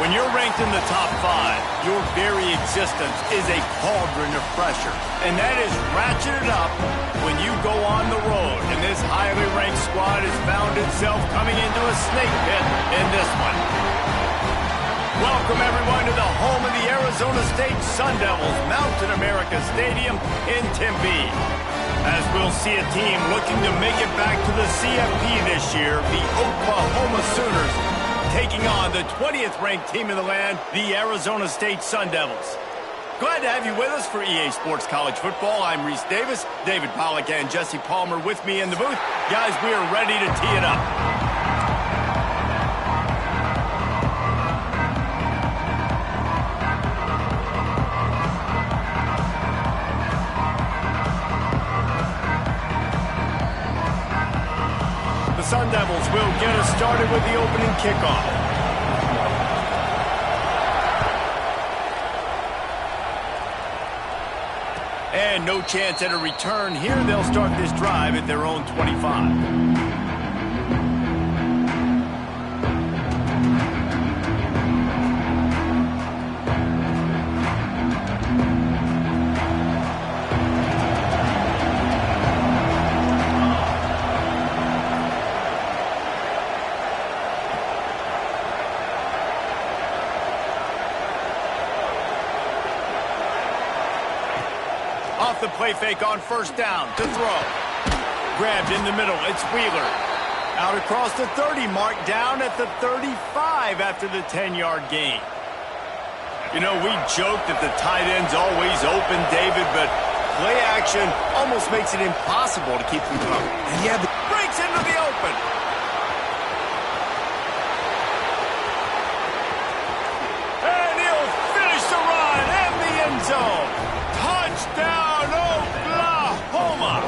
When you're ranked in the top 5, your very existence is a cauldron of pressure. And that is ratcheted up when you go on the road. And this highly ranked squad has found itself coming into a snake pit in this one. Welcome, everyone, to the home of the Arizona State Sun Devils, Mountain America Stadium in Tempe. As we'll see a team looking to make it back to the CFP this year, the Oklahoma Sooners, taking on the 20th ranked team in the land, the Arizona State Sun Devils. Glad to have you with us for EA Sports College Football. I'm Reese Davis, David Pollack and Jesse Palmer with me in the booth. Guys, we are ready to tee it up. The Sun Devils will get us started with the opening kickoff. And no chance at a return here. They'll start this drive at their own 25. Off the play fake on first down to throw. Grabbed in the middle. It's Wheeler. Out across the 30 mark, down at the 35 after the 10-yard gain. You know, we joke that the tight end's always open, David, but play action almost makes it impossible to keep them covered. And yeah, breaks into the open. And he'll finish the run in the end zone. Touchdown, Oklahoma!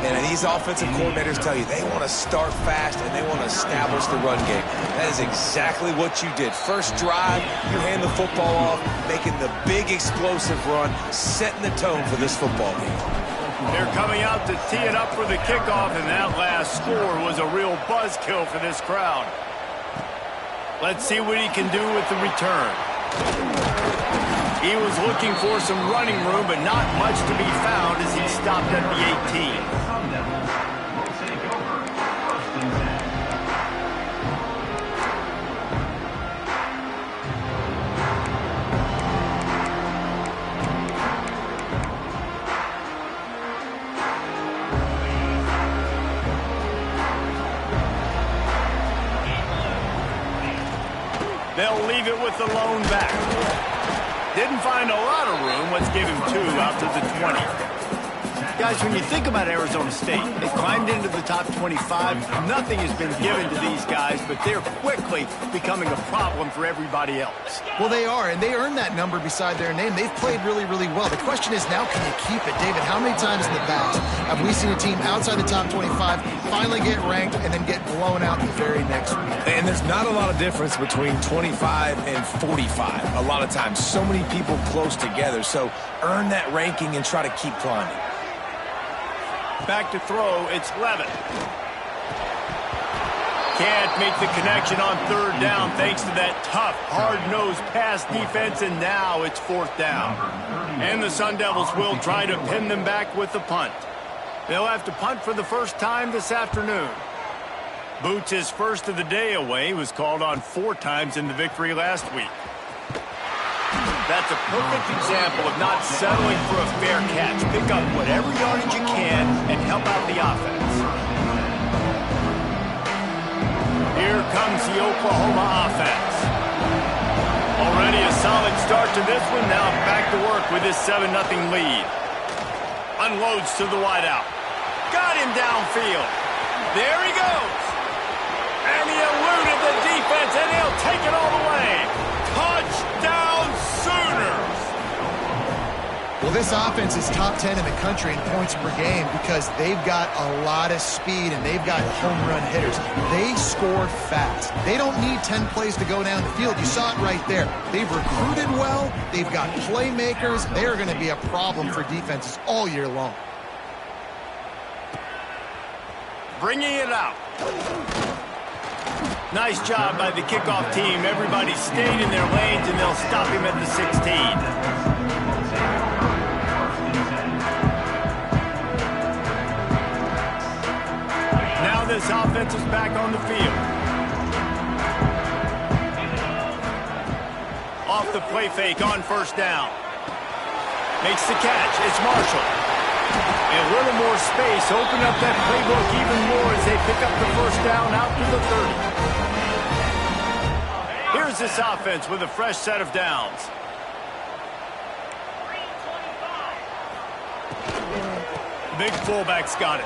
And these offensive coordinators tell you they want to start fast and they want to establish the run game. That is exactly what you did. First drive, you hand the football off, making the big explosive run, setting the tone for this football game. They're coming out to tee it up for the kickoff, and that last score was a real buzzkill for this crowd. Let's see what he can do with the return. He was looking for some running room, but not much to be found as he stopped at the 18. They'll leave it with the lone back. Didn't find a lot of room. Let's give him 2 out to the 20. Guys, when you think about Arizona State, they climbed into the top 25. Nothing has been given to these guys, but they're quickly becoming a problem for everybody else. Well, they are, and they earned that number beside their name. They've played really, really well. The question is now, can you keep it? David, how many times in the past have we seen a team outside the top 25 finally get ranked and then get blown out the very next week? And there's not a lot of difference between 25 and 45 a lot of times. So many people close together. So earn that ranking and try to keep climbing. Back to throw, it's Levitt. Can't make the connection on third down thanks to that tough, hard-nosed pass defense, and now it's 4th down. And the Sun Devils will try to pin them back with the punt. They'll have to punt for the first time this afternoon. Boots' first of the day away was called on 4 times in the victory last week. That's a perfect example of not settling for a fair catch. Pick up whatever yardage you can and help out the offense. Here comes the Oklahoma offense. Already a solid start to this one. Now back to work with this 7-0 lead. Unloads to the wideout. Got him downfield. There he goes. And he eluded the defense, and he'll take it all the way. Touchdown, Sooners! Well, this offense is top 10 in the country in points per game because they've got a lot of speed and they've got home run hitters. They score fast. They don't need 10 plays to go down the field. You saw it right there. They've recruited well. They've got playmakers. They're going to be a problem for defenses all year long. Bringing it out. Nice job by the kickoff team. Everybody stayed in their lanes, and they'll stop him at the 16. Now this offense is back on the field. Off the play fake on first down. Makes the catch. It's Marshall. And a little more space. Open up that playbook even more as they pick up the first down out to the 30. Here's this offense with a fresh set of downs. Big fullback's got it.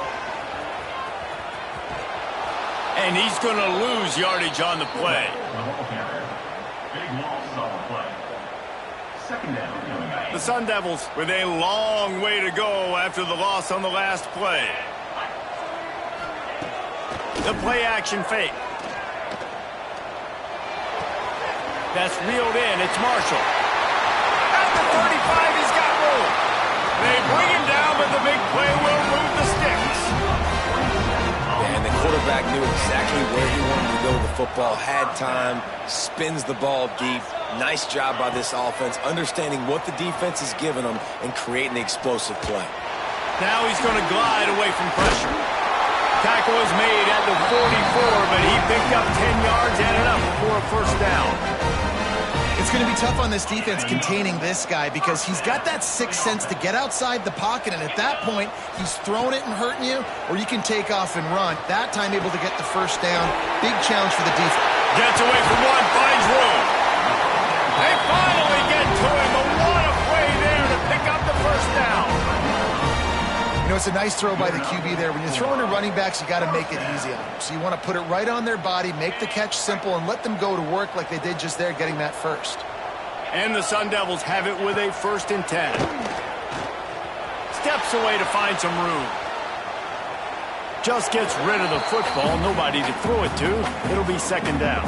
And he's going to lose yardage on the play. Big loss on the play. Second down. The Sun Devils with a long way to go after the loss on the last play. The play action fake. That's reeled in. It's Marshall. At the 35, he's got room. They bring him down, but the big play will move the sticks. And the quarterback knew exactly where he wanted to go with the football, had time, spins the ball deep. Nice job by this offense, understanding what the defense is giving them and creating the explosive play. Now he's going to glide away from pressure. Tackle is made at the 44, but he picked up 10 yards and enough for a first down. It's going to be tough on this defense containing this guy because he's got that sixth sense to get outside the pocket, and at that point, he's throwing it and hurting you, or you can take off and run. That time able to get the first down. Big challenge for the defense. Gets away from one, finds room. They finally get to him, but what a play there to pick up the first down. You know, it's a nice throw by the QB there. When you're throwing to running backs, you got to make it easy on them. So you want to put it right on their body, make the catch simple, and let them go to work like they did just there, getting that first. And the Sun Devils have it with a 1st and 10. Steps away to find some room. Just gets rid of the football, nobody to throw it to. It'll be 2nd down.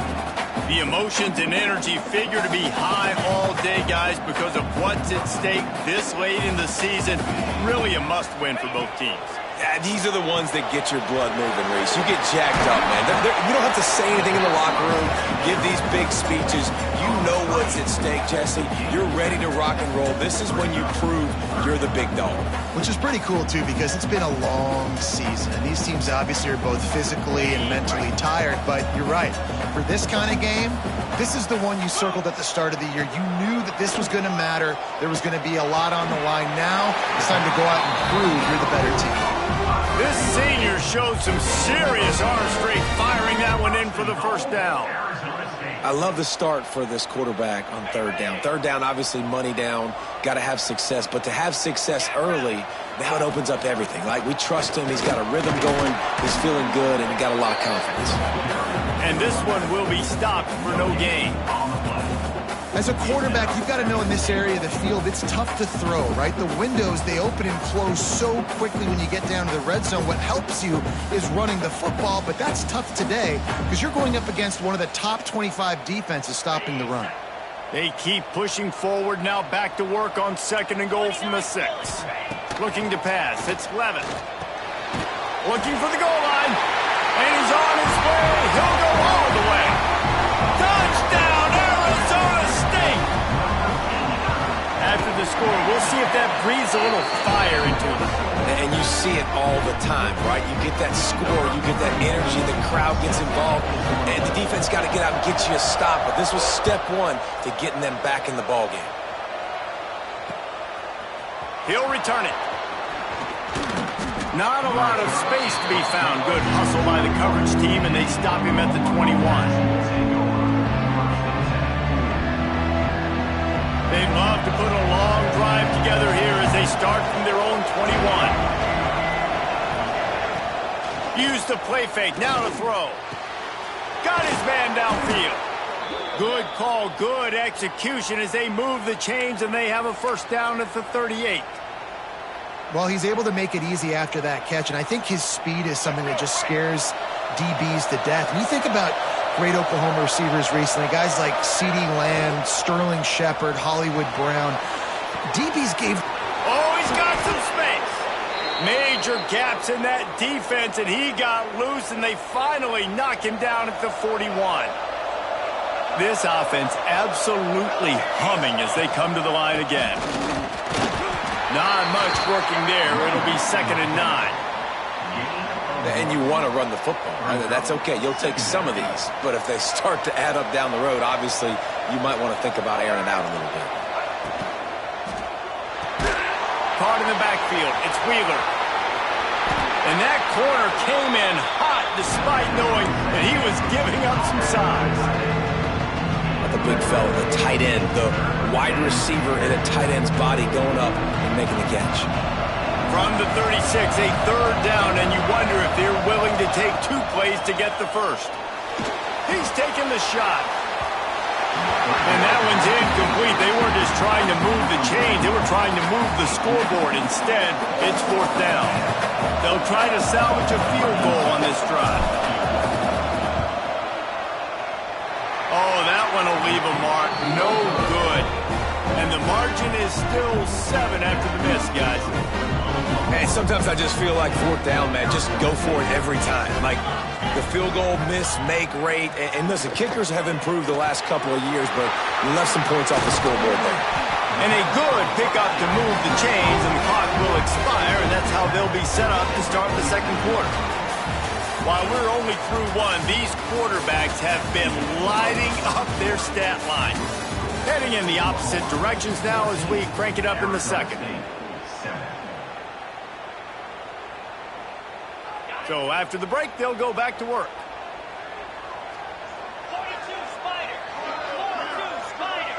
The emotions and energy figure to be high all day, guys, because of what's at stake this late in the season. Really a must-win for both teams. Yeah, these are the ones that get your blood moving, Reese. You get jacked up, man. You don't have to say anything in the locker room, give these big speeches. You know what's at stake, Jesse. You're ready to rock and roll. This is when you prove you're the big dog. Which is pretty cool, too, because it's been a long season. And these teams obviously are both physically and mentally tired, but you're right. For this kind of game, this is the one you circled at the start of the year. You knew that this was going to matter. There was going to be a lot on the line. Now it's time to go out and prove you're the better team. This senior showed some serious arm strength, firing that one in for the first down. I love the start for this quarterback on 3rd down. 3rd down, obviously money down, got to have success. But to have success early, now it opens up everything. Like, we trust him. He's got a rhythm going. He's feeling good, and he got a lot of confidence. And this one will be stopped for no gain. As a quarterback, you've got to know in this area of the field, it's tough to throw, right? The windows, they open and close so quickly when you get down to the red zone. What helps you is running the football, but that's tough today because you're going up against one of the top 25 defenses stopping the run. They keep pushing forward, now back to work on 2nd and goal from the 6. Looking to pass, it's Levitt. Looking for the goal line, and he's on his way. He'll go all the way. Touchdown, Arizona State! After the score, we'll see if that breathes a little fire into them. And you see it all the time, right? You get that score, you get that energy, the crowd gets involved, and the defense got to get out and get you a stop. But this was step 1 to getting them back in the ballgame. He'll return it. Not a lot of space to be found. Good hustle by the coverage team, and they stop him at the 21. They'd love to put a long drive together here as they start from their own 21. Use the play fake, now to throw. Got his man downfield. Good call, good execution as they move the chains, and they have a first down at the 38. Well, he's able to make it easy after that catch, and I think his speed is something that just scares DBs to death. When you think about great Oklahoma receivers recently, guys like CeeDee Lamb, Sterling Shepard, Hollywood Brown, DBs gave... Oh, he's got some space. He'll go all the way. Touchdown, Arizona State. Major gaps in that defense, and he got loose, and they finally knock him down at the 41. This offense absolutely humming as they come to the line again. Not much working there. It'll be 2nd and 9. And you want to run the football, right? That's okay. You'll take some of these. But if they start to add up down the road, obviously you might want to think about airing it out a little bit. Caught in the backfield. It's Wheeler. And that corner came in hot despite knowing that he was giving up some size. The big fella, the tight end, the wide receiver in a tight end's body going up and making the catch. From the 36, a 3rd down, and you wonder if they're willing to take 2 plays to get the first. He's taking the shot. And that one's incomplete. They weren't just trying to move the chains. They were trying to move the scoreboard. Instead, it's 4th down. They'll try to salvage a field goal on this drive. Oh, that one will leave a mark. No good. And the margin is still 7 after the miss, guys. And sometimes I just feel like 4th down, man, just go for it every time. Like the field goal miss, make rate. And listen, kickers have improved the last couple of years, but you left some points off the scoreboard there. And a good pickup to move the chains, and the clock will expire, and that's how they'll be set up to start the 2nd quarter. While we're only through 1, these quarterbacks have been lighting up their stat line. Heading in the opposite directions now as we crank it up in the 2nd. So after the break, they'll go back to work. 42 Spider. 42 Spider.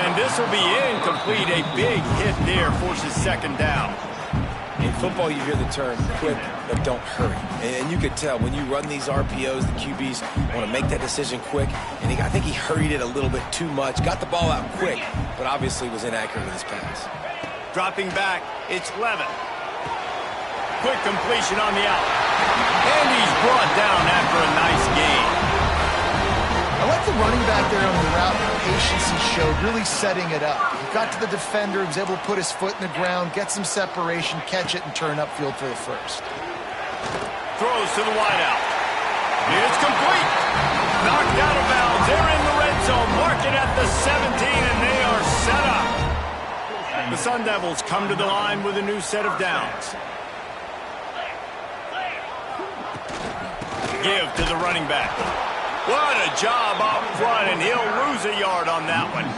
And this will be incomplete. A big hit there forces 2nd down. In football, you hear the term quick, but don't hurry. And you could tell when you run these RPOs, the QBs want to make that decision quick. And I think he hurried it a little bit too much. Got the ball out quick, but obviously was inaccurate with his pass. Dropping back, it's Levin. Quick completion on the out. And he's brought down after a nice gain. I like the running back there on the route, the patience he showed, really setting it up. He got to the defender, was able to put his foot in the ground, get some separation, catch it, and turn upfield for the first. Throws to the wideout. It's complete. Knocked out of bounds. They're in the red zone. Mark it at the 17, and they are set up. The Sun Devils come to the line with a new set of downs. Give to the running back. What a job up front, and he'll lose a yard on that one.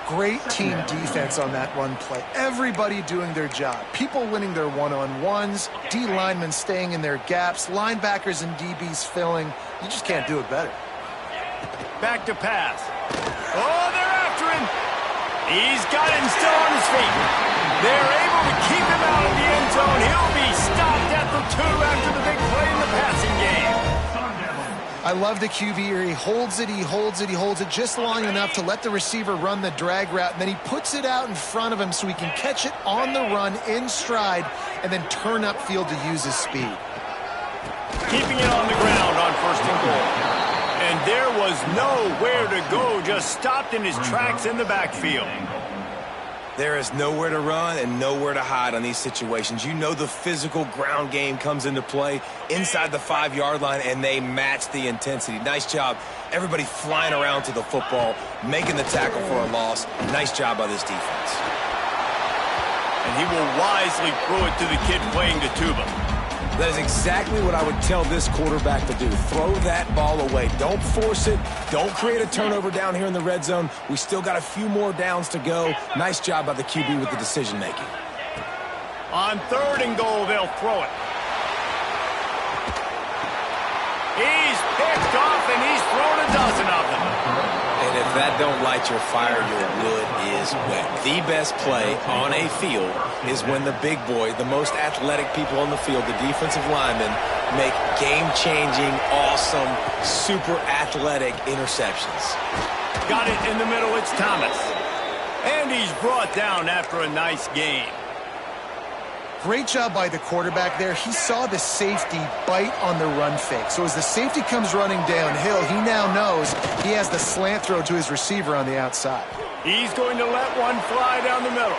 Great team defense on that run play. Everybody doing their job. People winning their one-on-ones, D linemen staying in their gaps, linebackers and DBs filling. You just can't do it better. Back to pass. Oh, they're after him. He's got him still on his feet. They're able to keep him out of the end zone. He'll be stopped at the 2 after the big play in the passing game. I love the QB here. He holds it, he holds it, he holds it just long enough to let the receiver run the drag route, and then he puts it out in front of him so he can catch it on the run in stride and then turn upfield to use his speed. Keeping it on the ground on 1st and goal. And there was nowhere to go, just stopped in his tracks in the backfield. There is nowhere to run and nowhere to hide on these situations. You know the physical ground game comes into play inside the 5-yard line, and they match the intensity. Nice job. Everybody flying around to the football, making the tackle for a loss. Nice job by this defense. And he will wisely throw it to the kid playing the tuba. That is exactly what I would tell this quarterback to do. Throw that ball away. Don't force it. Don't create a turnover down here in the red zone. We still got a few more downs to go. Nice job by the QB with the decision-making. On 3rd and goal, they'll throw it. He's picked off, and he's thrown a dozen of them. And if that don't light your fire, your wood is wet. The best play on a field is when the big boy, the most athletic people on the field, the defensive linemen, make game-changing, awesome, super athletic interceptions. Got it in the middle, it's Thomas. And he's brought down after a nice gain. Great job by the quarterback there. He saw the safety bite on the run fake. So as the safety comes running downhill, he now knows he has the slant throw to his receiver on the outside. He's going to let one fly down the middle.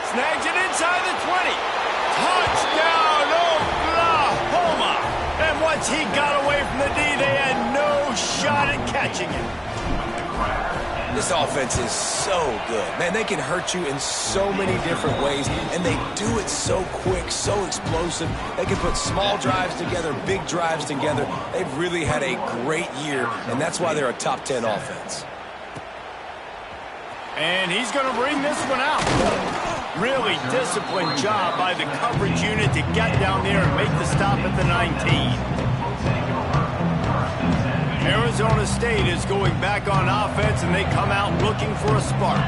Snags it inside the 20. Touchdown, Oklahoma! And once he got away from the D, they had no shot at catching him. This offense is so good. Man, they can hurt you in so many different ways, and they do it so quick, so explosive. They can put small drives together, big drives together. They've really had a great year, and that's why they're a top 10 offense. And he's going to bring this one out. Really disciplined job by the coverage unit to get down there and make the stop at the 19. Arizona State is going back on offense, and they come out looking for a spark.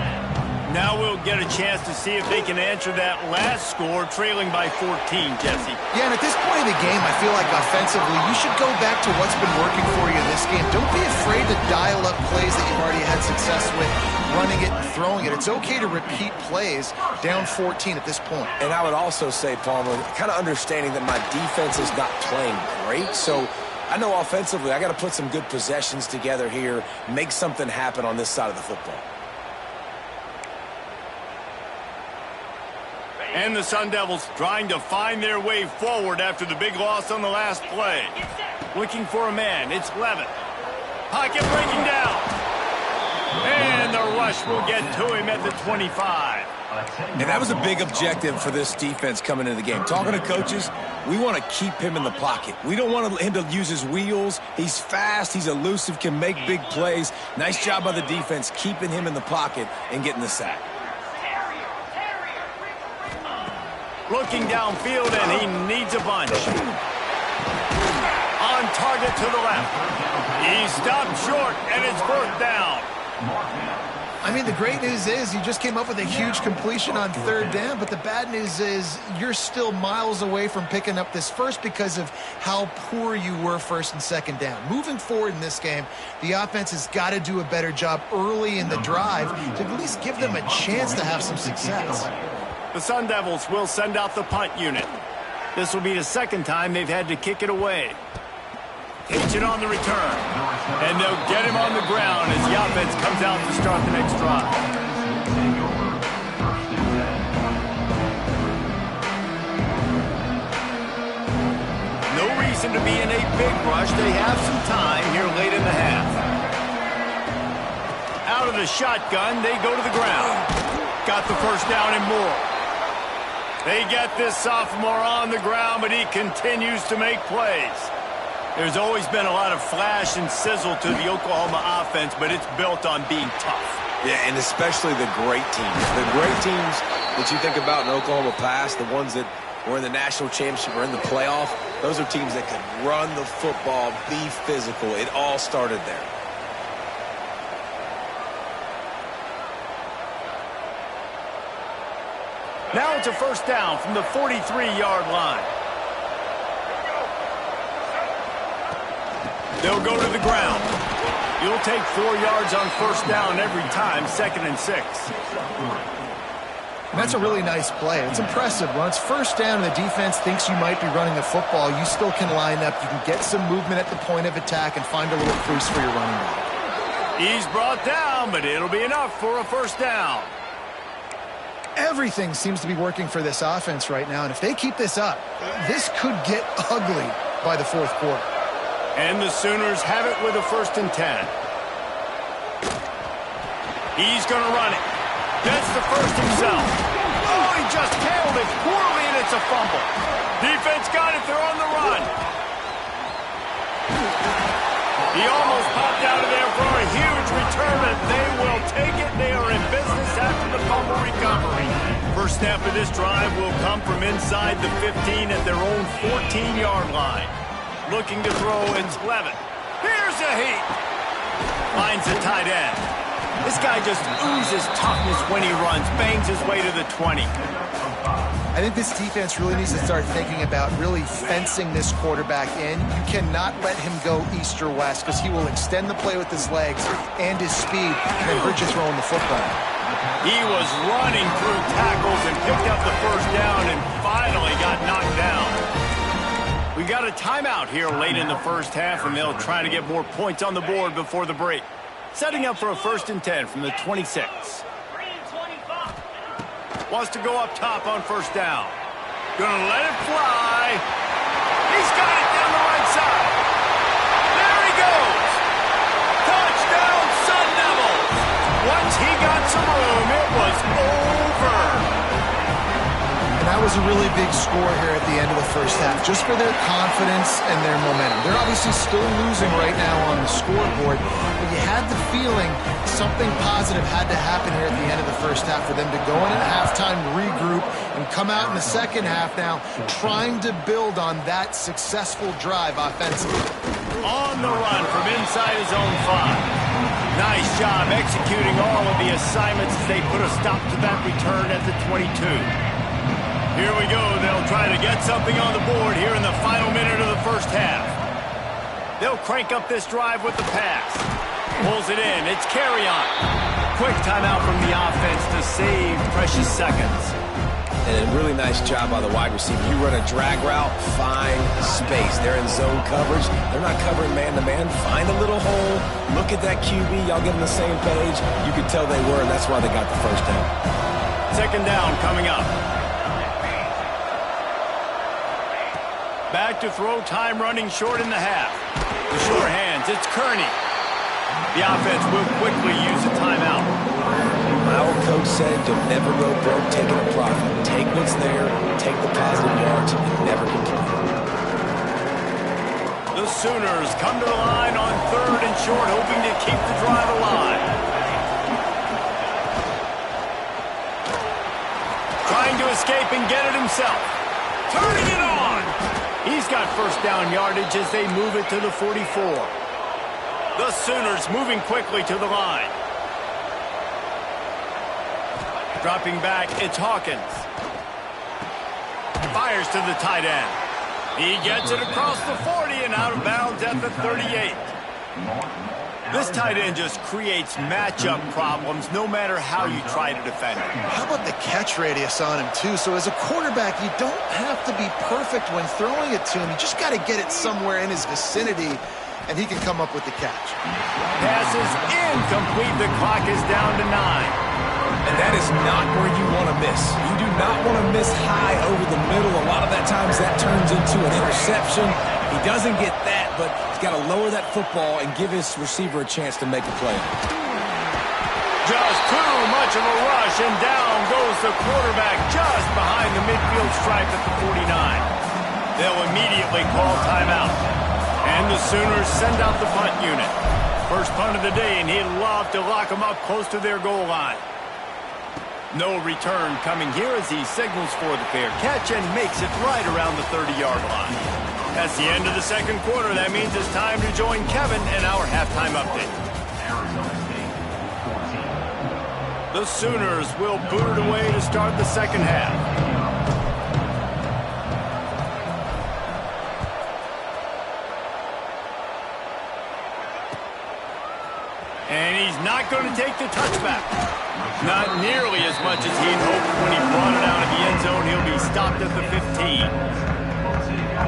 Now we'll get a chance to see if they can answer that last score, trailing by 14, Jesse. Yeah, and at this point in the game, I feel like offensively, you should go back to what's been working for you in this game. Don't be afraid to dial up plays that you've already had success with, running it and throwing it. It's okay to repeat plays down 14 at this point. And I would also say, Palmer, kind of understanding that my defense is not playing great, so I know offensively I got to put some good possessions together here, make something happen on this side of the football. And the Sun Devils trying to find their way forward after the big loss on the last play. Looking for a man. It's Levitt. Pocket breaking down. And the rush will get to him at the 25. And that was a big objective for this defense coming into the game. Talking to coaches, we want to keep him in the pocket. We don't want him to use his wheels. He's fast. He's elusive, can make big plays. Nice job by the defense keeping him in the pocket and getting the sack. Looking downfield, and he needs a bunch. On target to the left. He stopped short, and it's fourth down. I mean, the great news is you just came up with a huge completion on third down, but the bad news is you're still miles away from picking up this first because of how poor you were first and second down. Moving forward in this game, the offense has got to do a better job early in the drive to at least give them a chance to have some success. The Sun Devils will send out the punt unit. This will be the second time they've had to kick it away. Takes it on the return. And they'll get him on the ground as the offense comes out to start the next drive. No reason to be in a big rush. They have some time here late in the half. Out of the shotgun, they go to the ground. Got the first down and more. They get this sophomore on the ground, but he continues to make plays. There's always been a lot of flash and sizzle to the Oklahoma offense, but it's built on being tough. Yeah, and especially the great teams. The great teams that you think about in Oklahoma past, the ones that were in the national championship or in the playoff, those are teams that could run the football, be physical. It all started there. Now it's a first down from the 43-yard line. They'll go to the ground. You'll take 4 yards on first down every time, 2nd and 6. And that's a really nice play. It's impressive. When it's first down and the defense thinks you might be running the football, you still can line up. You can get some movement at the point of attack and find a little crease for your running back. He's brought down, but it'll be enough for a first down. Everything seems to be working for this offense right now, and if they keep this up, this could get ugly by the fourth quarter. And the Sooners have it with a 1st and 10. He's going to run it. Gets the first himself. Oh, he just handled it poorly, and it's a fumble. Defense got it. They're on the run. He almost popped out of there for a huge return, and they will take it. They are in business after the fumble recovery. First snap of this drive will come from inside the 15 at their own 14-yard line. Looking to throw, it's Levitt. Here's a heat. Finds the tight end. This guy just oozes toughness when he runs. Bangs his way to the 20. I think this defense really needs to start thinking about really fencing this quarterback in. You cannot let him go east or west because he will extend the play with his legs and his speed and then bridge throwing the football. He was running through tackles and picked up the first down and finally got knocked down. We've got a timeout here late in the first half, and they'll try to get more points on the board before the break. Setting up for a 1st and 10 from the 26. 3 and 25. Wants to go up top on 1st down. Gonna let it fly. He's got it down the right side. There he goes. Touchdown, Sun Devils. Once he got some room, it was over. And that was a really big score here at the end of the first half, just for their confidence and their momentum. They're obviously still losing right now on the scoreboard, but you had the feeling something positive had to happen here at the end of the first half for them to go in at halftime, regroup, and come out in the second half now trying to build on that successful drive offensively. On the run from inside his own 5. Nice job executing all of the assignments as they put a stop to that return at the 22. Here we go. They'll try to get something on the board here in the final minute of the first half. They'll crank up this drive with the pass. Pulls it in. It's carry on. Quick timeout from the offense to save precious seconds. And a really nice job by the wide receiver. You run a drag route, find space. They're in zone coverage. They're not covering man-to-man. Find a little hole. Look at that QB. Y'all get on the same page. You could tell they were, and that's why they got the first down. 2nd down coming up. Back to throw, time running short in the half. The sure hands, it's Kearney. The offense will quickly use a timeout. My old coach said, don't never go broke taking a profit. Take what's there, take the positive yards, and never complain. The Sooners come to the line on 3rd and short, hoping to keep the drive alive. Trying to escape and get it himself. Turning it on. He's got 1st down yardage as they move it to the 44. The Sooners moving quickly to the line. Dropping back, it's Hawkins. Fires to the tight end. He gets it across the 40 and out of bounds at the 38. This tight end just creates matchup problems no matter how you try to defend him. How about the catch radius on him, too? So as a quarterback, you don't have to be perfect when throwing it to him. You just got to get it somewhere in his vicinity, and he can come up with the catch. Pass is incomplete. The clock is down to 9. And that is not where you want to miss. You do not want to miss high over the middle. A lot of that times that turns into an interception. He doesn't get that, but he's got to lower that football and give his receiver a chance to make a play. Just too much of a rush, and down goes the quarterback just behind the midfield stripe at the 49. They'll immediately call timeout. And the Sooners send out the punt unit. First punt of the day, and he'd love to lock them up close to their goal line. No return coming here as he signals for the fair catch and makes it right around the 30-yard line. That's the end of the 2nd quarter. That means it's time to join Kevin in our halftime update. The Sooners will boot it away to start the 2nd half. And he's not going to take the touchback. Not nearly as much as he'd hoped when he brought it out of the end zone. He'll be stopped at the 15.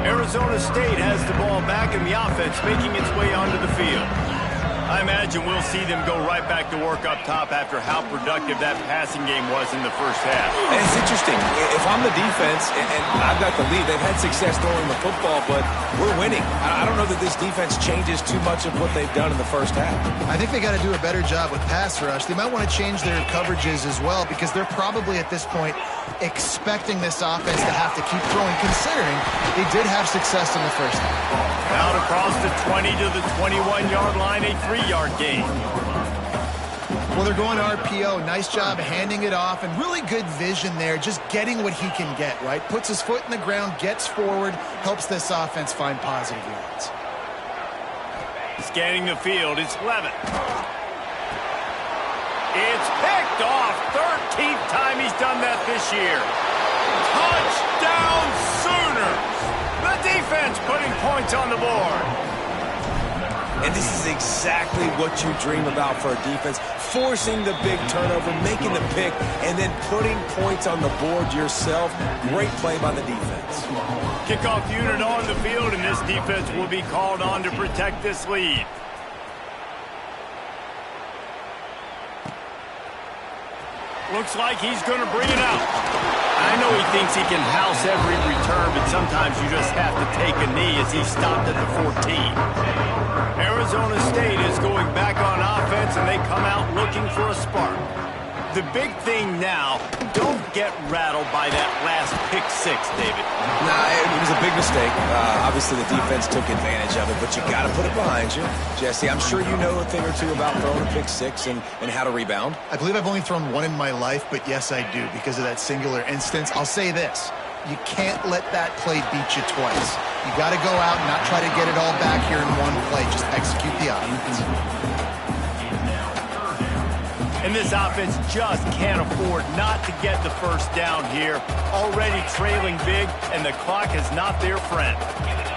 Arizona State has the ball back in the offense, making its way onto the field. I imagine we'll see them go right back to work up top after how productive that passing game was in the first half. And it's interesting. If I'm the defense and I've got the lead, they've had success throwing the football, but we're winning. I don't know that this defense changes too much of what they've done in the first half. I think they got to do a better job with pass rush. They might want to change their coverages as well because they're probably at this point expecting this offense to have to keep throwing, considering they did have success in the first half. Out across the 20 to the 21-yard line, a 3-yard gain. Well, they're going RPO. Nice job handing it off, and really good vision there, just getting what he can get, right? Puts his foot in the ground, gets forward, helps this offense find positive yards. Scanning the field, it's Levitt. It's picked off. 13th time he's done that this year. Touchdown Sooners! The defense putting points on the board. And this is exactly what you dream about for a defense. Forcing the big turnover, making the pick, and then putting points on the board yourself. Great play by the defense. Kickoff unit on the field, and this defense will be called on to protect this lead. Looks like he's going to bring it out. I know he thinks he can house every return, but sometimes you just have to take a knee as he stopped at the 14. Arizona State is going back on offense, and they come out looking for a spark. The big thing now, don't get rattled by that last pick six, David. Nah, it was a big mistake. Obviously, the defense took advantage of it, but you got to put it behind you. Jesse, I'm sure you know a thing or two about throwing a pick six and how to rebound. I believe I've only thrown one in my life, but yes, I do because of that singular instance. I'll say this. You can't let that play beat you twice. You got to go out and not try to get it all back here in one play. Just execute the offense. And this offense just can't afford not to get the first down here. Already trailing big, and the clock is not their friend.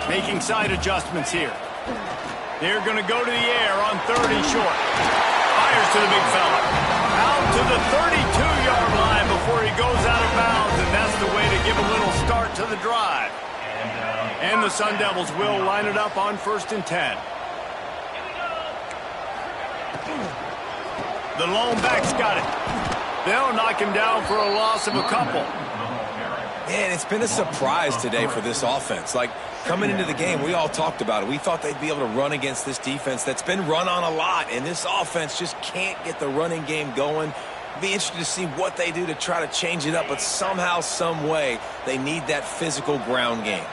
Making side adjustments here. They're going to go to the air on 3rd and short. Fires to the big fella. Out to the 32-yard line before he goes out of bounds, and that's the way to give a little start to the drive. And the Sun Devils will line it up on 1st and 10. The lone back's got it. They'll knock him down for a loss of a couple. Man, it's been a surprise today for this offense. Like, coming into the game, we all talked about it. We thought they'd be able to run against this defense that's been run on a lot, and this offense just can't get the running game going. Be interested to see what they do to try to change it up, but somehow, some way, they need that physical ground game.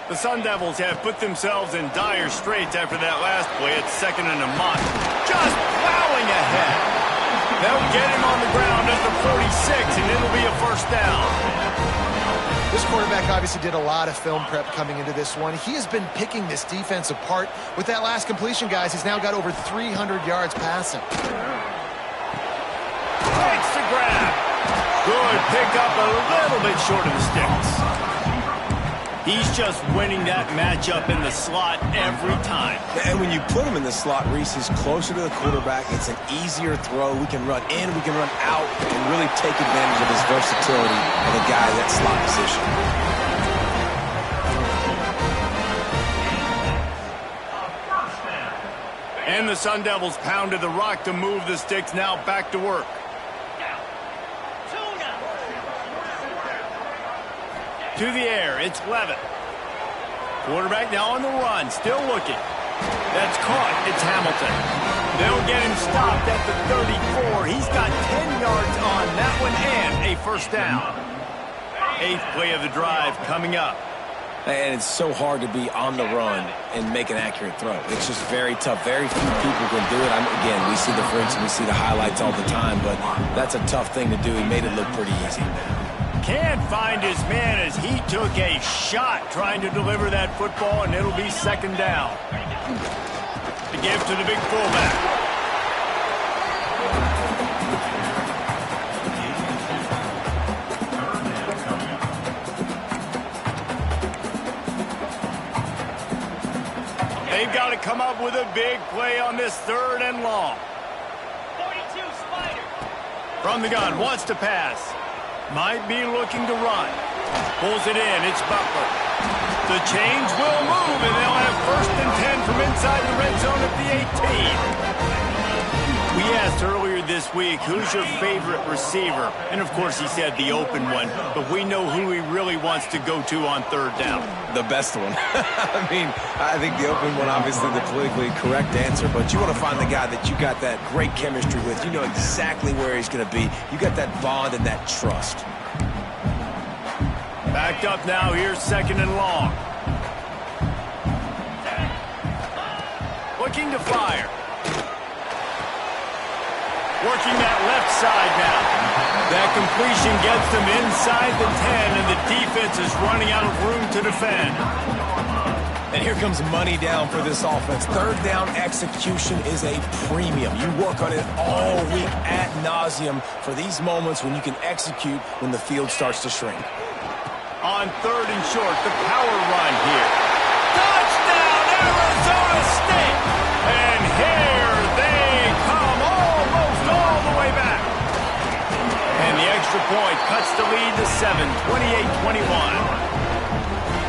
The Sun Devils have put themselves in dire straits after that last play at 2nd and a month. Just plowing ahead. They'll get him on the ground at the 46, and it'll be a first down. This quarterback obviously did a lot of film prep coming into this one. He has been picking this defense apart. With that last completion, guys, he's now got over 300 yards passing. Takes the grab. Good pick up a little bit short of the sticks. He's just winning that matchup in the slot every time. And when you put him in the slot, Reese, he's closer to the quarterback. It's an easier throw. We can run in, we can run out, and really take advantage of his versatility of a guy in that slot position. And the Sun Devils pounded the rock to move the sticks, now back to work. To the air, it's Levitt. Quarterback now on the run, still looking. That's caught, it's Hamilton. They'll get him stopped at the 34. He's got 10 yards on that one and a first down. 8th play of the drive coming up. And it's so hard to be on the run and make an accurate throw. It's just very tough. Very few people can do it. Again, we see the freaks and we see the highlights all the time, but that's a tough thing to do. He made it look pretty easy. Can't find his man as he took a shot trying to deliver that football, and it'll be 2nd down. The give to the big fullback. They've got to come up with a big play on this 3rd and long. 42 Spider. From the gun, wants to pass. Might be looking to run. Pulls it in. It's Butler. The change will move, and they'll have 1st and 10 from inside the red zone at the 18. We asked earlier this week, who's your favorite receiver? And, of course, he said the open one. But we know who he really wants to go to on 3rd down. The best one. I mean, I think the open one, obviously the politically correct answer, but you want to find the guy that you got that great chemistry with. You know exactly where he's going to be. You got that bond and that trust. Backed up now. Here's 2nd and long. Looking to fire. Working that left side now. That completion gets them inside the 10, and the defense is running out of room to defend. And here comes money down for this offense. 3rd down execution is a premium. You work on it all week ad nauseum for these moments when you can execute when the field starts to shrink. On 3rd and short, the power run here. Touchdown, Arizona State! And here they come, almost all the way back. And the extra point cuts the lead to 7, 28-21.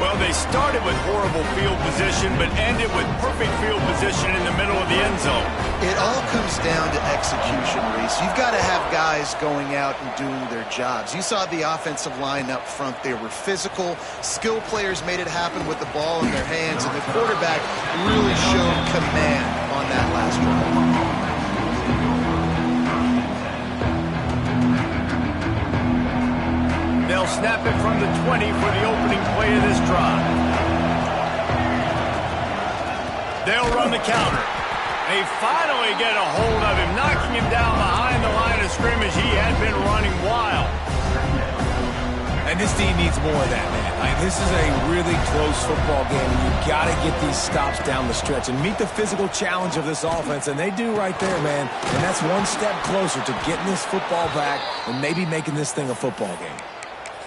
Well, they started with horrible field position, but ended with perfect field position in the middle of the end zone. It all comes down to execution, Reese. You've got to have guys going out and doing their jobs. You saw the offensive line up front. They were physical. Skill players made it happen with the ball in their hands, and the quarterback really showed command on that last drive. They'll snap it from the 20 for the opening play of this drive. They'll run the counter. They finally get a hold of him, knocking him down behind the line of scrimmage. He had been running wild. And this team needs more of that, man. This is a really close football game, and you've got to get these stops down the stretch and meet the physical challenge of this offense, and they do right there, man. And that's one step closer to getting this football back and maybe making this thing a football game.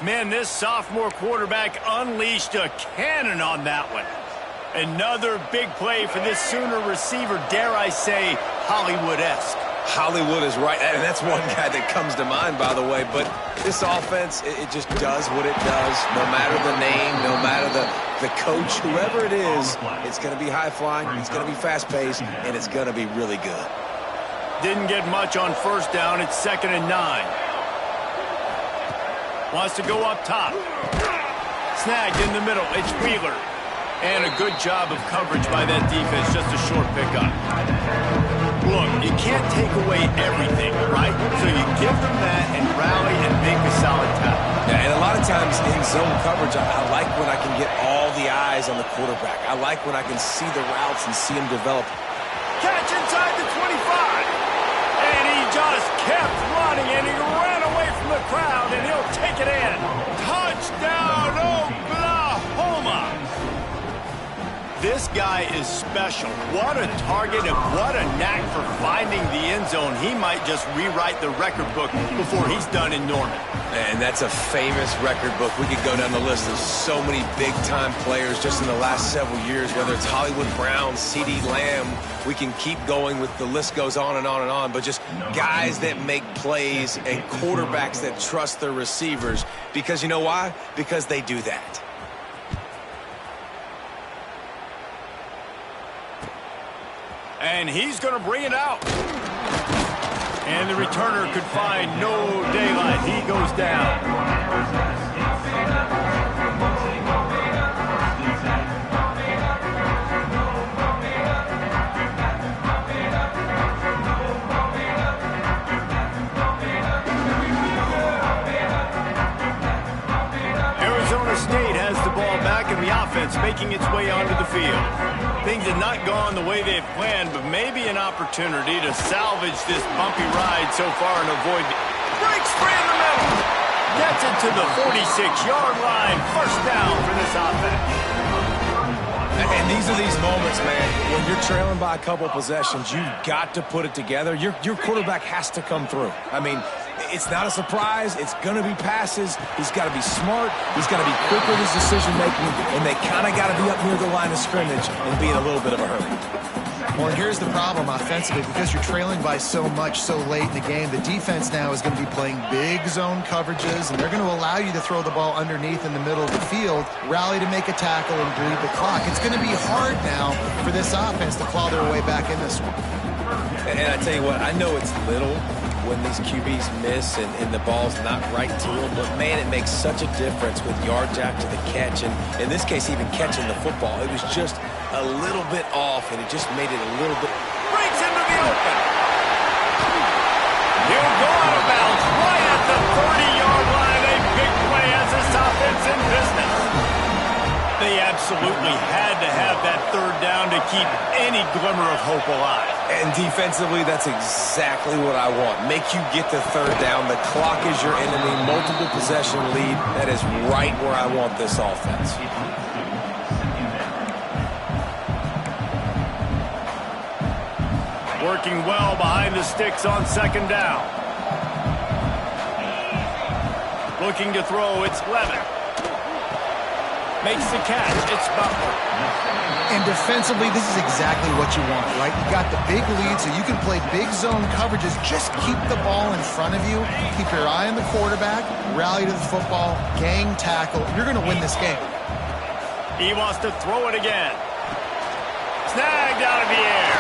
Man, this sophomore quarterback unleashed a cannon on that one. Another big play for this Sooner receiver, dare I say, Hollywood-esque. Hollywood is right, and that's one guy that comes to mind, by the way. But this offense, it just does what it does. No matter the name, no matter the coach, whoever it is, it's going to be high-flying, it's going to be fast-paced, and it's going to be really good. Didn't get much on first down. It's 2nd and 9. Wants to go up top. Snagged in the middle. It's Wheeler. And a good job of coverage by that defense. Just a short pickup. Look, you can't take away everything, right? So you give them that and rally and make a solid tackle. Yeah, and a lot of times in zone coverage, I like when I can get all the eyes on the quarterback. I like when I can see the routes and see them develop. Catch inside the 25. And he just kept running, and he ran away from the crowd, and he'll take it in. Touchdown, Oklahoma! This guy is special. What a target and what a knack for finding the end zone. He might just rewrite the record book before he's done in Norman. And that's a famous record book. We could go down the list of so many big-time players just in the last several years, whether it's Hollywood Brown, CeeDee Lamb. We can keep going with the list goes on and on and on, but just guys that make plays and quarterbacks that trust their receivers. Because you know why? Because they do that. And he's going to bring it out. And the returner could find no daylight. He goes down. Arizona State has the ball back, and the offense making its way onto the field. Things have not gone the way they've planned, but maybe an opportunity to salvage this bumpy ride so far and avoid... Breaks free in the middle! Gets it to the 46-yard line. First down for this offense. And these are these moments, man, when you're trailing by a couple possessions, you've got to put it together. Your quarterback has to come through. I mean, it's not a surprise. It's going to be passes. He's got to be smart. He's got to be quick with his decision-making, and they kind of got to be up near the line of scrimmage and be in a little bit of a hurry. Well, here's the problem offensively. Because you're trailing by so much so late in the game, the defense now is going to be playing big zone coverages, and they're going to allow you to throw the ball underneath in the middle of the field, rally to make a tackle, and bleed the clock. It's going to be hard now for this offense to claw their way back in this one. And I tell you what, I know it's little when these QBs miss and the ball's not right to them, but man, it makes such a difference with yards after the catch, and in this case, even catching the football. It was just a little bit off, and it just made it a little bit... Breaks into the open. He'll go out of bounds right at the 30-yard line. A big play as this offense in business. They absolutely had to have that third down to keep any glimmer of hope alive. And defensively, that's exactly what I want. Make you get the third down. The clock is your enemy. Multiple possession lead. That is right where I want this offense. Working well behind the sticks on second down. Looking to throw, it's Levin. Makes the catch, it's Butler. And defensively, this is exactly what you want, right? You got the big lead, so you can play big zone coverages. Just keep the ball in front of you. Keep your eye on the quarterback. Rally to the football. Gang tackle. You're going to win this game. He wants to throw it again. Snagged out of the air.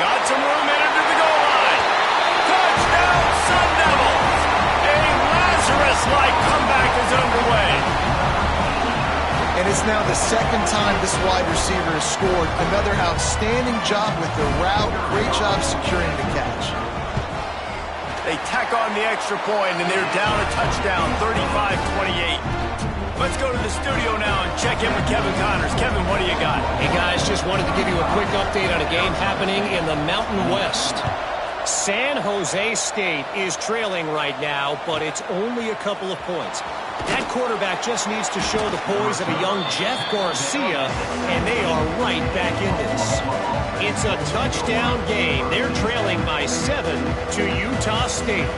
Got some room headed to the goal line. Touchdown, Sun Devils! A Lazarus-like comeback is underway. And it's now the second time this wide receiver has scored. Another outstanding job with the route. Great job securing the catch. They tack on the extra point, and they're down a touchdown, 35-28. Let's go to the studio now and check in with Kevin Connors. Kevin, what do you got? Hey, guys, just wanted to give you a quick update on a game happening in the Mountain West. San Jose State is trailing right now, but it's only a couple of points. That quarterback just needs to show the poise of a young Jeff Garcia, and they are right back in this. It's a touchdown game. They're trailing by 7 to Utah State.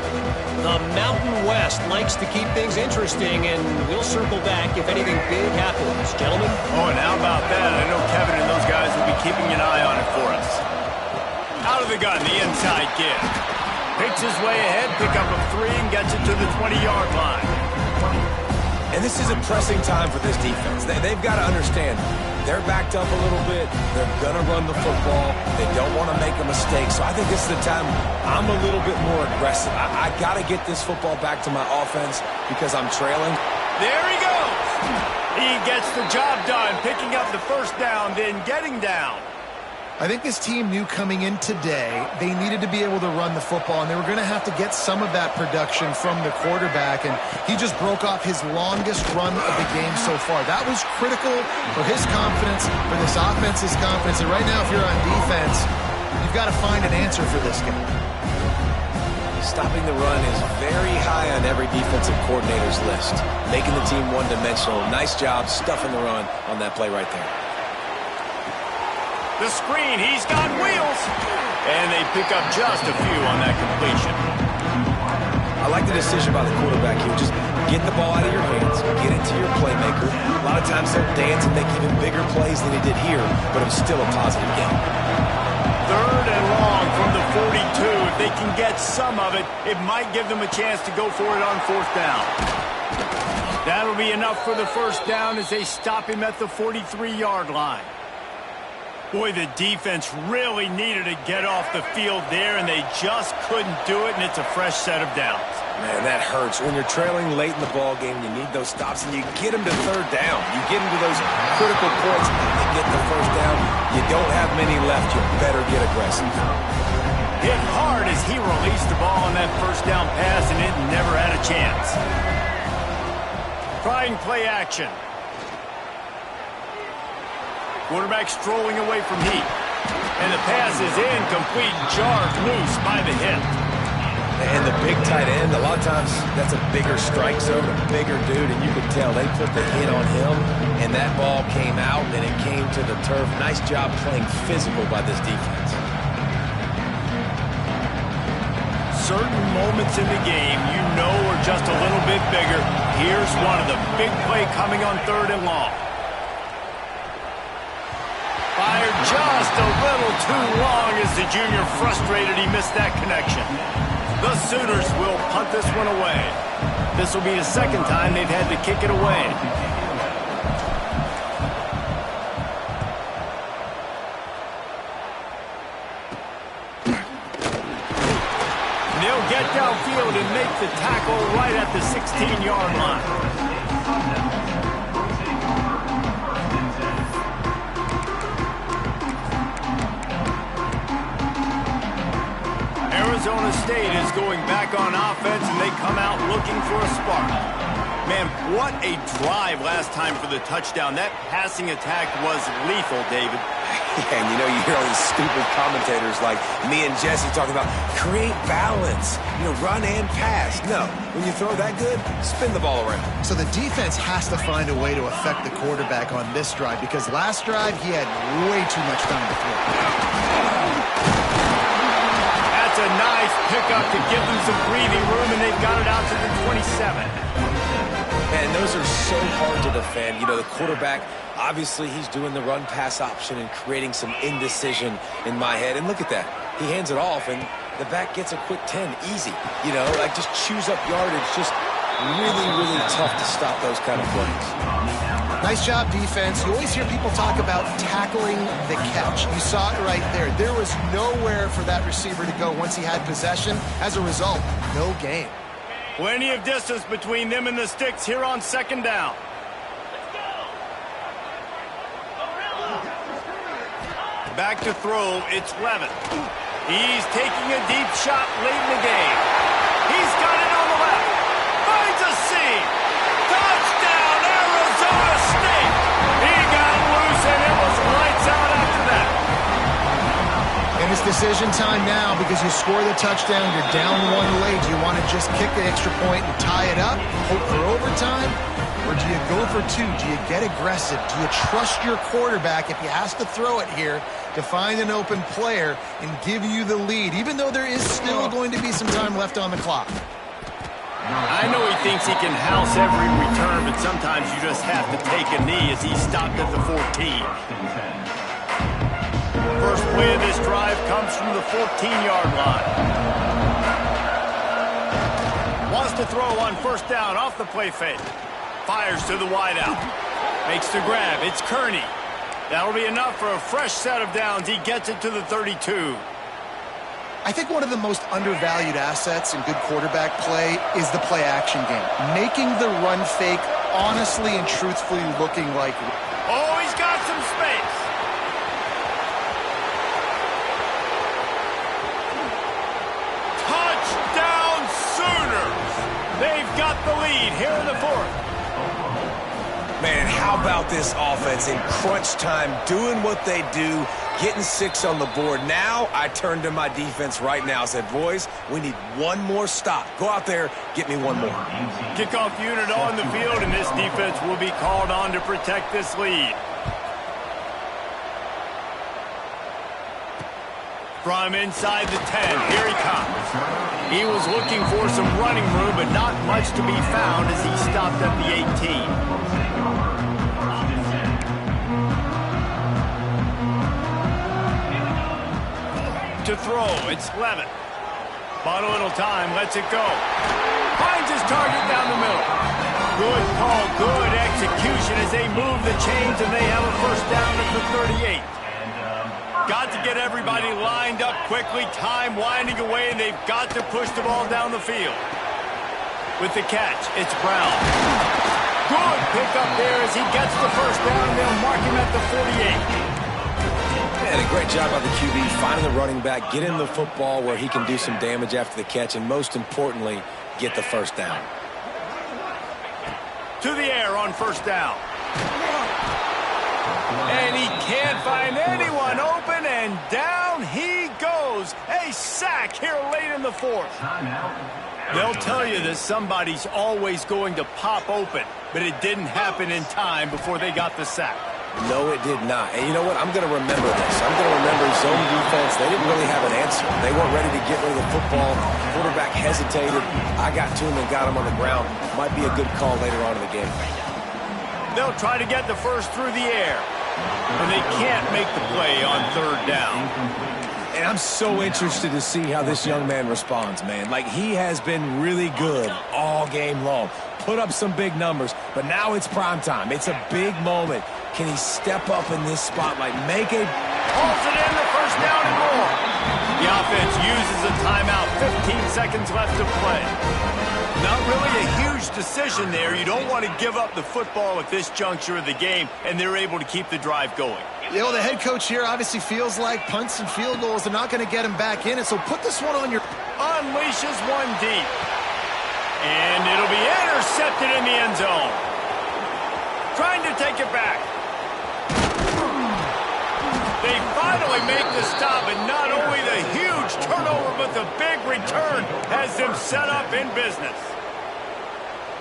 The Mountain West likes to keep things interesting, and we'll circle back if anything big happens. Gentlemen? Oh, and how about that? I know Kevin and those guys will be keeping an eye on it for us. Out of the gun, the inside kid. Picks his way ahead, pick up a 3, and gets it to the 20-yard line. And this is a pressing time for this defense. They've got to understand, they're backed up a little bit. They're going to run the football. They don't want to make a mistake. So I think this is the time I'm a little bit more aggressive. I got to get this football back to my offense because I'm trailing. There he goes. He gets the job done, picking up the first down, then getting down. I think this team knew coming in today they needed to be able to run the football, and they were going to have to get some of that production from the quarterback, and he just broke off his longest run of the game so far. That was critical for his confidence, for this offense's confidence, and right now if you're on defense, you've got to find an answer for this game. Stopping the run is very high on every defensive coordinator's list. Making the team one-dimensional. Nice job stuffing the run on that play right there. The screen, he's got wheels. And they pick up just a few on that completion. I like the decision by the quarterback here. Just get the ball out of your hands, get it to your playmaker. A lot of times they'll dance and make even bigger plays than he did here, but it was still a positive game. 3rd and long from the 42. If they can get some of it, it might give them a chance to go for it on 4th down. That'll be enough for the first down as they stop him at the 43-yard line. Boy, the defense really needed to get off the field there, and they just couldn't do it, and it's a fresh set of downs. Man, that hurts. When you're trailing late in the ball game, you need those stops, and you get them to 3rd down. You get them to those critical points, and get the first down. You don't have many left. You better get aggressive. Hit hard as he released the ball on that first down pass, and it never had a chance. Trying play action. Quarterback strolling away from heat. And the pass is incomplete, jarred loose by the hip. And the big tight end, a lot of times that's a bigger strike zone, a bigger dude, and you could tell they put the hit on him, and that ball came out, and it came to the turf. Nice job playing physical by this defense. Certain moments in the game you know are just a little bit bigger. Here's one of the big play coming on 3rd and long. Fired just a little too long as the junior frustrated he missed that connection. The Sooners will punt this one away. This will be the 2nd time they've had to kick it away. And they'll get downfield and make the tackle right at the 16-yard line. Arizona State is going back on offense, and they come out looking for a spark. Man, what a drive last time for the touchdown. That passing attack was lethal, David. Yeah, and you know, you hear all these stupid commentators like me and Jesse talking about create balance, run and pass. No, when you throw that good, spin the ball around. So the defense has to find a way to affect the quarterback on this drive, because last drive he had way too much time to throw. That's a nice pickup to give them some breathing room, and they've got it out to the 27. And those are so hard to defend. The quarterback, obviously he's doing the run-pass option and creating some indecision in my head. And look at that. He hands it off, and the back gets a quick 10. Easy. Like just chews up yardage. Just really, really tough to stop those kind of plays. Nice job, defense. You always hear people talk about tackling the catch. You saw it right there. There was nowhere for that receiver to go once he had possession. As a result, no gain. Plenty of distance between them and the sticks here on second down. Back to throw, it's Levitt. He's taking a deep shot late in the game. He's got it on the left. Finds a seam. Touchdown, Arizona State. He got loose, and it was lights out after that. And it's decision time now because you score the touchdown, you're down one late. Do you want to just kick the extra point and tie it up, hope for overtime? Or do you go for two? Do you get aggressive? Do you trust your quarterback if he has to throw it here to find an open player and give you the lead, even though there is still going to be some time left on the clock? I know he thinks he can house every return, but sometimes you just have to take a knee as he stopped at the 14. First play of this drive comes from the 14-yard line. Wants to throw on first down off the play fake. Fires to the wideout. Makes the grab. It's Kearney. That'll be enough for a fresh set of downs. He gets it to the 32. I think one of the most undervalued assets in good quarterback play is the play-action game. Making the run fake honestly and truthfully looking like... Oh, he's got some space. Touchdown Sooners. They've got the lead here in the fourth. Man, how about this offense in crunch time, doing what they do, getting 6 on the board. Now I turn to my defense right now. I said, boys, we need one more stop. Go out there, get me one more. Kickoff unit on the field, and this defense will be called on to protect this lead. From inside the 10, here he comes. He was looking for some running room, but not much to be found as he stopped at the 18. To throw, it's Levitt. Bought a little time, lets it go. Finds his target down the middle. Good call, good execution as they move the chains and they have a first down at the 38. Got to get everybody lined up quickly, time winding away, and they've got to push the ball down the field. With the catch, it's Brown. Good pickup there as he gets the first down, and they'll mark him at the 48. And a great job by the QB, finding the running back, getting the football where he can do some damage after the catch, and most importantly, get the first down. To the air on first down. And he can't find anyone open, and down he goes. A sack here late in the fourth. They'll tell you that somebody's always going to pop open, but it didn't happen in time before they got the sack. No, it did not. And you know what? I'm going to remember this. I'm going to remember zone defense. They didn't really have an answer. They weren't ready to get rid of the football. Quarterback hesitated. I got to him and got him on the ground. Might be a good call later on in the game. They'll try to get the first through the air, and they can't make the play on third down. And I'm so interested to see how this young man responds, man. Like, he has been really good all game long. Put up some big numbers, but now it's prime time. It's a big moment. Can he step up in this spotlight, make it? Pulls it in, the first down and more. The offense uses a timeout, 15 seconds left to play. Not really a huge decision there. You don't want to give up the football at this juncture of the game, and they're able to keep the drive going. You know, the head coach here obviously feels like punts and field goals are not going to get him back in it, so put this one on your... Unleashes one deep. And it'll be intercepted in the end zone. Trying to take it back. They finally make the stop, and not only the huge turnover, but the big return has them set up in business.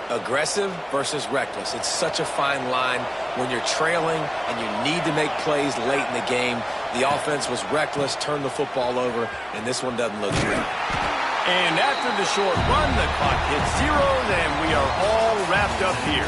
Aggressive versus reckless. It's such a fine line when you're trailing and you need to make plays late in the game. The offense was reckless, turned the football over, and this one doesn't look good. And after the short run, the clock hits zeros, and we are all wrapped up here.